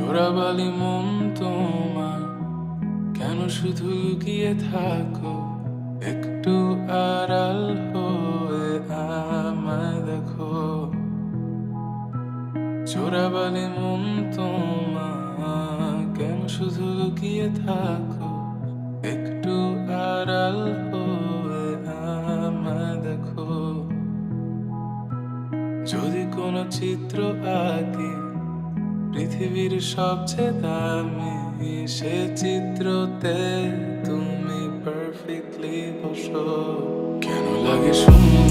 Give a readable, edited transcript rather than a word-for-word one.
চোরাবালি মন তোমার, কেন শুধু লুকিয়ে থাকো? একটু আড়াল হয়ে আমায় দেখো। চোরাবালি মন তোমার, কেন শুধু লুকিয়ে থাকো? একটু আড়াল হয়ে আমায় দেখো। যদি কোনো চিত্র আঁকি পৃথিবীর সবচেয়ে দামি, সে চিত্রতে তুমি পারফেক্টলি বসো। কেন লাগে সুন্দর